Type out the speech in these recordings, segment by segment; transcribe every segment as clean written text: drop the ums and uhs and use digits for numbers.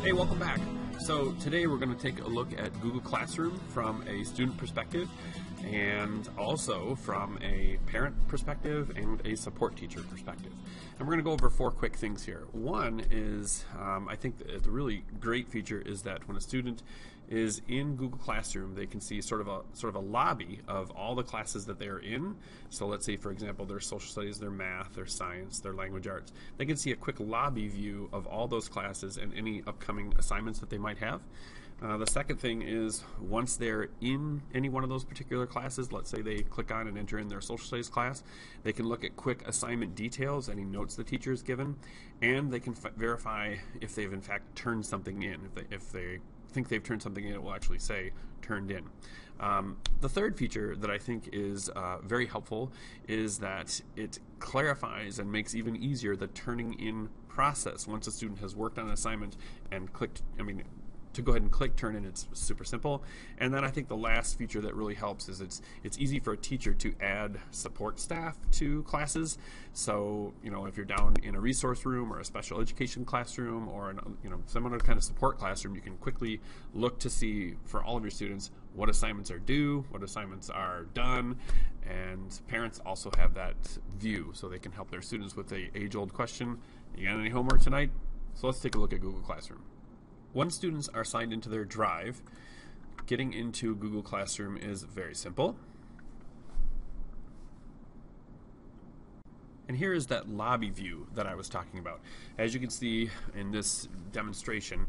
Hey, welcome back. So today we're going to take a look at Google Classroom from a student perspective and also from a parent perspective and a support teacher perspective. And we're going to go over 4 quick things here. One is, I think the really great feature is that when a student is in Google Classroom, they can see sort of a lobby of all the classes that they're in. So let's say, for example, their social studies, their math, their science, their language arts. They can see a quick lobby view of all those classes and any upcoming assignments that they might have. The second thing is, once they're in any one of those particular classes, let's say they click on and enter in their social studies class, they can look at quick assignment details, any notes the teacher has given, and they can verify if they've in fact turned something in. If they think they've turned something in, it will actually say turned in. The third feature that I think is very helpful is that it clarifies and makes even easier the turning in process. Once a student has worked on an assignment and to go ahead and click turn in, it's super simple. And then I think the last feature that really helps is it's easy for a teacher to add support staff to classes. So if you're down in a resource room or a special education classroom or some other kind of support classroom, you can quickly look to see for all of your students what assignments are due, what assignments are done, and parents also have that view so they can help their students with the age-old question, you got any homework tonight? So let's take a look at Google Classroom. Once students are signed into their Drive, getting into Google Classroom is very simple. And here is that lobby view that I was talking about. As you can see in this demonstration,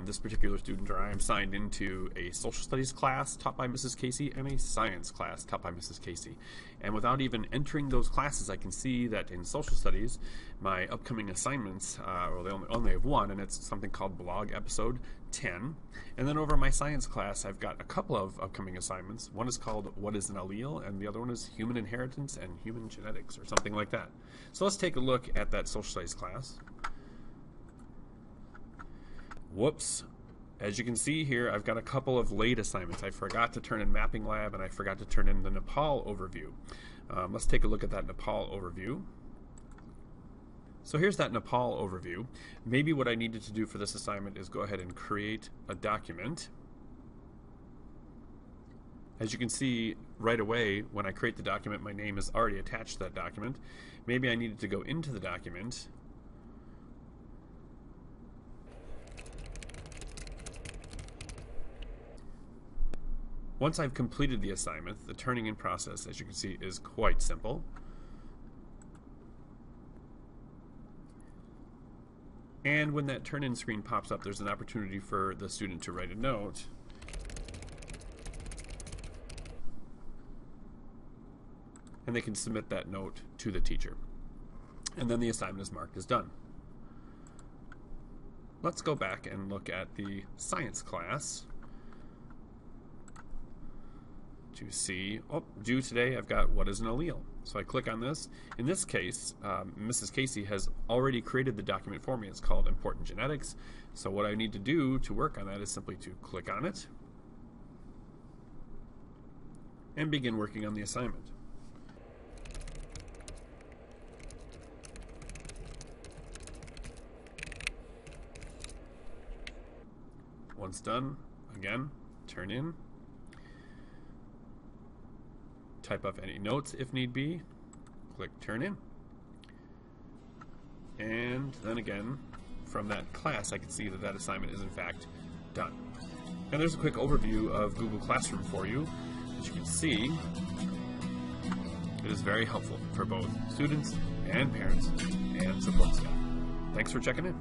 this particular student, or I am signed into a social studies class taught by Mrs. Casey and a science class taught by Mrs. Casey. And without even entering those classes, I can see that in social studies, my upcoming assignments, they only have one, and it's something called Blog Episode 10. And then over my science class, I've got a couple of upcoming assignments. One is called What is an Allele, and the other one is Human Inheritance and Human Genetics, or something like that. So let's take a look at that social studies class. Whoops. As you can see here, I've got a couple of late assignments. I forgot to turn in Mapping Lab, and I forgot to turn in the Nepal overview. Let's take a look at that Nepal overview. So here's that Nepal overview. Maybe what I needed to do for this assignment is go ahead and create a document. As you can see right away, when I create the document, my name is already attached to that document. Maybe I needed to go into the document Once I've completed the assignment, the turning in process, as you can see, is quite simple. And when that turn-in screen pops up, there's an opportunity for the student to write a note. And they can submit that note to the teacher. And then the assignment is marked as done. Let's go back and look at the science class to see, due today I've got what is an allele. So I click on this. In this case, Mrs. Casey has already created the document for me. It's called Important Genetics. So what I need to do to work on that is simply to click on it and begin working on the assignment. Once done, again, turn in. Type up any notes if need be, click turn in, and then again from that class I can see that that assignment is in fact done. And there's a quick overview of Google Classroom for you. As you can see, it is very helpful for both students and parents and support staff. Thanks for checking in.